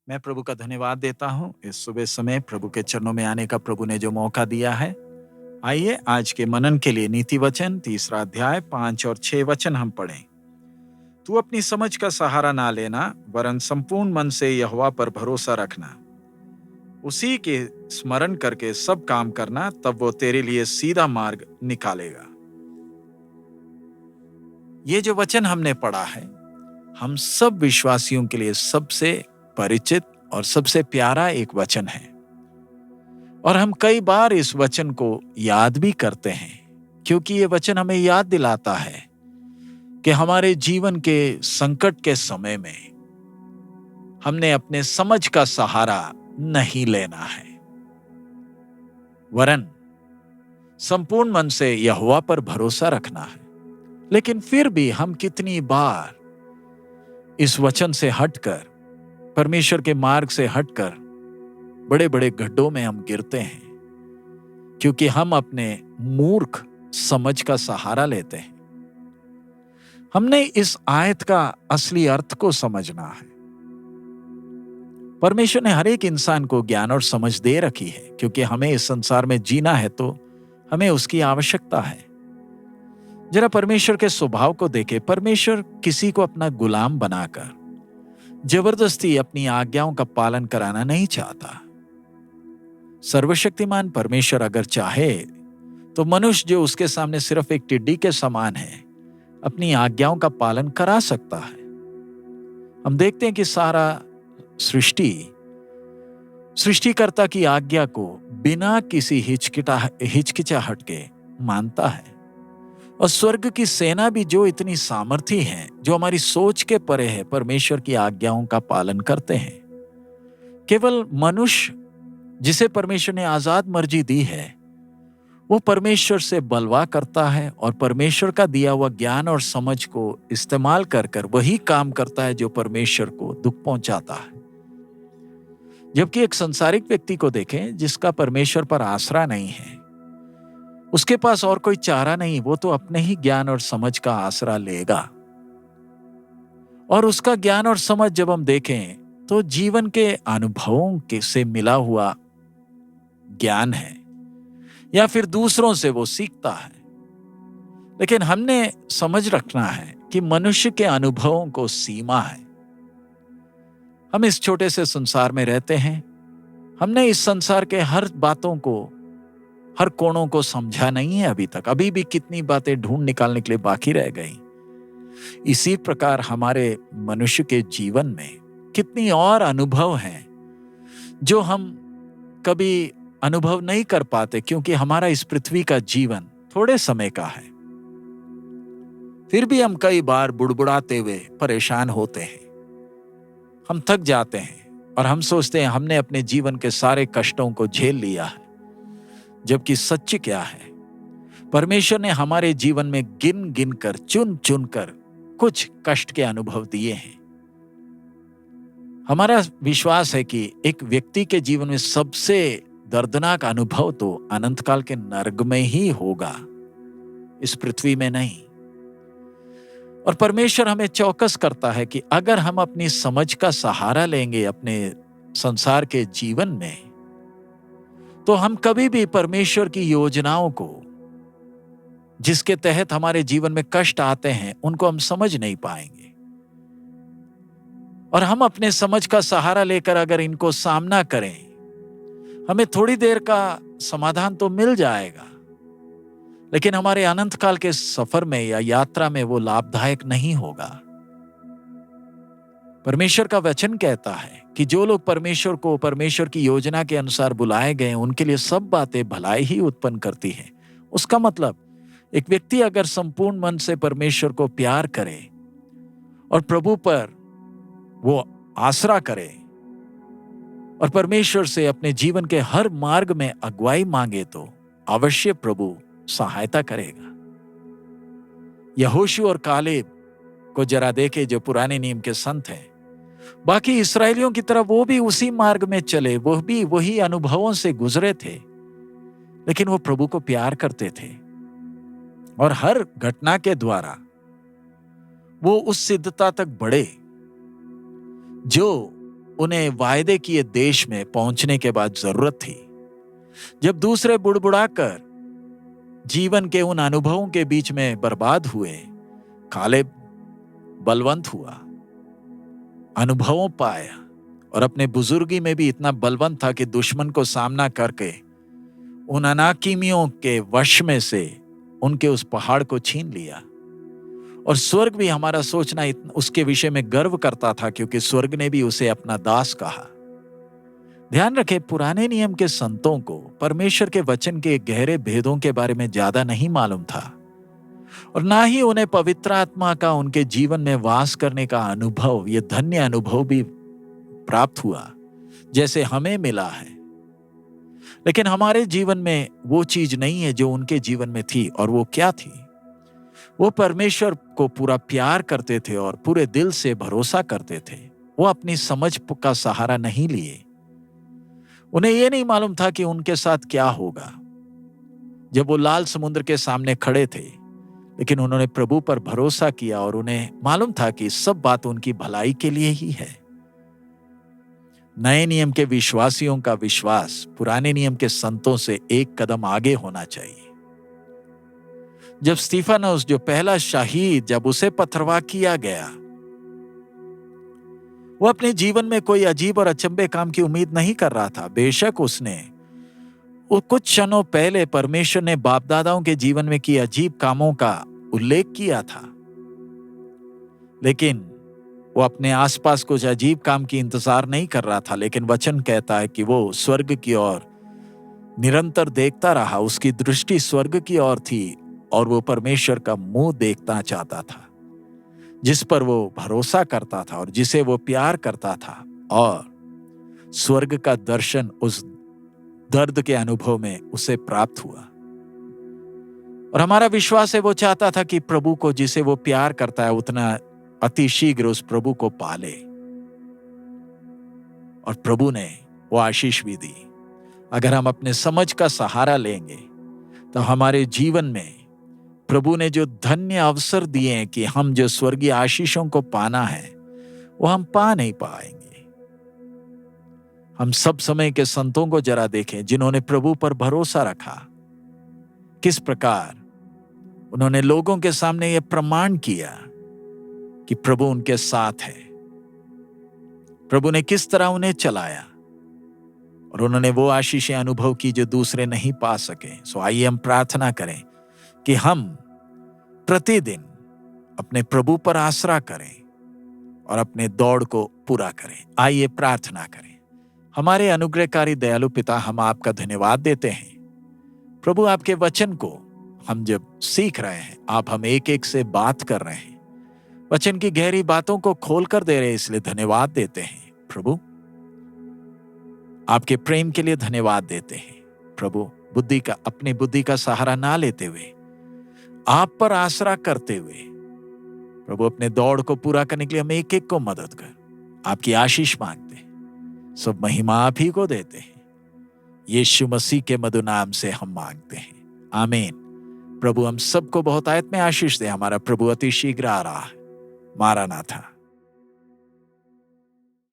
मैं प्रभु का धन्यवाद देता हूँ इस सुबह समय प्रभु के चरणों में आने का प्रभु ने जो मौका दिया है। आइए आज के मनन के लिए नीति वचन 3 अध्याय 5 और 6 वचन हम पढ़ें। तू अपनी समझ का सहारा ना लेना, वरन संपूर्ण मन से यहोवा पर भरोसा रखना। उसी के स्मरण करके सब काम करना, तब वो तेरे लिए सीधा मार्ग निकालेगा। ये जो वचन हमने पढ़ा है, हम सब विश्वासियों के लिए सबसे परिचित और सबसे प्यारा एक वचन है। और हम कई बार इस वचन को याद भी करते हैं, क्योंकि ये वचन हमें याद दिलाता है कि हमारे जीवन के संकट के समय में हमने अपने समझ का सहारा नहीं लेना है, वरन संपूर्ण मन से यहोवा पर भरोसा रखना है। लेकिन फिर भी हम कितनी बार इस वचन से हटकर, परमेश्वर के मार्ग से हटकर बड़े बड़े गड्ढों में हम गिरते हैं, क्योंकि हम अपने मूर्ख समझ का सहारा लेते हैं। हमने इस आयत का असली अर्थ को समझना है। परमेश्वर ने हर एक इंसान को ज्ञान और समझ दे रखी है, क्योंकि हमें इस संसार में जीना है तो हमें उसकी आवश्यकता है। जरा परमेश्वर के स्वभाव को देखें। परमेश्वर किसी को अपना गुलाम बनाकर जबरदस्ती अपनी आज्ञाओं का पालन कराना नहीं चाहता। सर्वशक्तिमान परमेश्वर अगर चाहे तो मनुष्य जो उसके सामने सिर्फ एक टिड्डी के समान है, अपनी आज्ञाओं का पालन करा सकता है। हम देखते हैं कि सारा सृष्टिकर्ता की आज्ञा को बिना किसी हिचकिचाहट के मानता है। और स्वर्ग की सेना भी जो इतनी सामर्थी है, जो हमारी सोच के परे है, परमेश्वर की आज्ञाओं का पालन करते हैं। केवल मनुष्य जिसे परमेश्वर ने आजाद मर्जी दी है, वो परमेश्वर से बलवा करता है और परमेश्वर का दिया हुआ ज्ञान और समझ को इस्तेमाल कर वही काम करता है जो परमेश्वर को दुख पहुंचाता है। जबकि एक संसारिक व्यक्ति को देखें जिसका परमेश्वर पर आसरा नहीं है, उसके पास और कोई चारा नहीं, वो तो अपने ही ज्ञान और समझ का आसरा लेगा। और उसका ज्ञान और समझ जब हम देखें तो जीवन के अनुभवों के से मिला हुआ ज्ञान है, या फिर दूसरों से वो सीखता है। लेकिन हमने समझ रखना है कि मनुष्य के अनुभवों को सीमा है। हम इस छोटे से संसार में रहते हैं। हमने इस संसार के हर बातों को, हर कोणों को समझा नहीं है अभी तक। अभी भी कितनी बातें ढूंढ निकालने के लिए बाकी रह गई। इसी प्रकार हमारे मनुष्य के जीवन में कितनी और अनुभव हैं जो हम कभी अनुभव नहीं कर पाते, क्योंकि हमारा इस पृथ्वी का जीवन थोड़े समय का है। फिर भी हम कई बार बुड़बुड़ाते हुए परेशान होते हैं। हम थक जाते हैं और हम सोचते हैं हमने अपने जीवन के सारे कष्टों को झेल लिया है। जबकि सच क्या है, परमेश्वर ने हमारे जीवन में गिन गिन कर, चुन चुन कर कुछ कष्ट के अनुभव दिए हैं। हमारा विश्वास है कि एक व्यक्ति के जीवन में सबसे दर्दनाक अनुभव तो अनंत काल के नरक में ही होगा, इस पृथ्वी में नहीं। और परमेश्वर हमें चौकस करता है कि अगर हम अपनी समझ का सहारा लेंगे अपने संसार के जीवन में, तो हम कभी भी परमेश्वर की योजनाओं को, जिसके तहत हमारे जीवन में कष्ट आते हैं, उनको हम समझ नहीं पाएंगे। और हम अपने समझ का सहारा लेकर अगर इनको सामना करें, हमें थोड़ी देर का समाधान तो मिल जाएगा, लेकिन हमारे अनंत काल के सफर में या यात्रा में वो लाभदायक नहीं होगा। परमेश्वर का वचन कहता है कि जो लोग परमेश्वर को परमेश्वर की योजना के अनुसार बुलाए गए, उनके लिए सब बातें भलाई ही उत्पन्न करती हैं। उसका मतलब एक व्यक्ति अगर संपूर्ण मन से परमेश्वर को प्यार करे और प्रभु पर वो आसरा करे और परमेश्वर से अपने जीवन के हर मार्ग में अगुवाई मांगे, तो अवश्य प्रभु सहायता करेगा। यहोशू और कालेब को जरा देखे, जो पुराने नियम के संत हैं। बाकी इस्राएलियों की तरह वो भी उसी मार्ग में चले, वो भी वही अनुभवों से गुजरे थे, लेकिन वो प्रभु को प्यार करते थे और हर घटना के द्वारा वो उस सिद्धता तक बढ़े जो उन्हें वायदे किए देश में पहुंचने के बाद जरूरत थी। जब दूसरे बुड़बुड़ाकर जीवन के उन अनुभवों के बीच में बर्बाद हुए, कालेब बलवंत हुआ, अनुभवों पाया और अपने बुजुर्गी में भी इतना बलवंत था कि दुश्मन को सामना करके उन अनाकीमियों के वश में से उनके उस पहाड़ को छीन लिया। और स्वर्ग भी हमारा सोचना उसके विषय में गर्व करता था, क्योंकि स्वर्ग ने भी उसे अपना दास कहा। ध्यान रखें, पुराने नियम के संतों को परमेश्वर के वचन के गहरे भेदों के बारे में ज्यादा नहीं मालूम था, और ना ही उन्हें पवित्र आत्मा का उनके जीवन में वास करने का अनुभव, ये धन्य अनुभव भी प्राप्त हुआ जैसे हमें मिला है। लेकिन हमारे जीवन में वो चीज नहीं है जो उनके जीवन में थी। और वो क्या थी? वो परमेश्वर को पूरा प्यार करते थे और पूरे दिल से भरोसा करते थे। वो अपनी समझ का सहारा नहीं लिए। उन्हें यह नहीं मालूम था कि उनके साथ क्या होगा जब वो लाल समुद्र के सामने खड़े थे, लेकिन उन्होंने प्रभु पर भरोसा किया और उन्हें मालूम था कि सब बात उनकी भलाई के लिए ही है। नए नियम के विश्वासियों का विश्वास पुराने नियम के संतों से एक कदम आगे होना चाहिए। जब स्तिफनुस, जो पहला शहीद, जब उसे पथरवाह किया गया, वो अपने जीवन में कोई अजीब और अचंभे काम की उम्मीद नहीं कर रहा था। बेशक उसने वो कुछ क्षणों पहले परमेश्वर ने बाप दादाओं के जीवन में किए अजीब कामों का उल्लेख किया था, लेकिन वो अपने आसपास कुछ अजीब काम की इंतजार नहीं कर रहा था। लेकिन वचन कहता है कि वो स्वर्ग की ओर निरंतर देखता रहा। उसकी दृष्टि स्वर्ग की ओर थी और वो परमेश्वर का मुंह देखना चाहता था, जिस पर वो भरोसा करता था और जिसे वो प्यार करता था। और स्वर्ग का दर्शन उस दर्द के अनुभव में उसे प्राप्त हुआ। और हमारा विश्वास है वो चाहता था कि प्रभु को, जिसे वो प्यार करता है, उतना अति शीघ्र उस प्रभु को पाले। और प्रभु ने वो आशीष भी दी। अगर हम अपने समझ का सहारा लेंगे तो हमारे जीवन में प्रभु ने जो धन्य अवसर दिए हैं कि हम जो स्वर्गीय आशीषों को पाना है, वो हम पा नहीं पाएंगे। हम सब समय के संतों को जरा देखें जिन्होंने प्रभु पर भरोसा रखा। किस प्रकार उन्होंने लोगों के सामने यह प्रमाण किया कि प्रभु उनके साथ है। प्रभु ने किस तरह उन्हें चलाया और उन्होंने वो आशीषें अनुभव की जो दूसरे नहीं पा सके। सो आइए हम प्रार्थना करें कि हम प्रतिदिन अपने प्रभु पर आसरा करें और अपने दौड़ को पूरा करें। आइए प्रार्थना करें। हमारे अनुग्रहकारी दयालु पिता, हम आपका धन्यवाद देते हैं प्रभु, आपके वचन को हम जब सीख रहे हैं, आप हम एक एक से बात कर रहे हैं, वचन की गहरी बातों को खोल कर दे रहे हैं, इसलिए धन्यवाद देते हैं प्रभु। आपके प्रेम के लिए धन्यवाद देते हैं प्रभु। अपनी बुद्धि का सहारा ना लेते हुए, आप पर आसरा करते हुए प्रभु, अपने दौड़ को पूरा करने के लिए हम एक एक को मदद कर आपकी आशीष मांगते हैं। सब महिमा आप ही को देते हैं। यीशु मसीह के मधुर नाम से हम मांगते हैं, आमीन। प्रभु हम सबको बहुत आयत में आशीष दे। हमारा प्रभु अति शीघ्र आ रहा है। मारानाथा।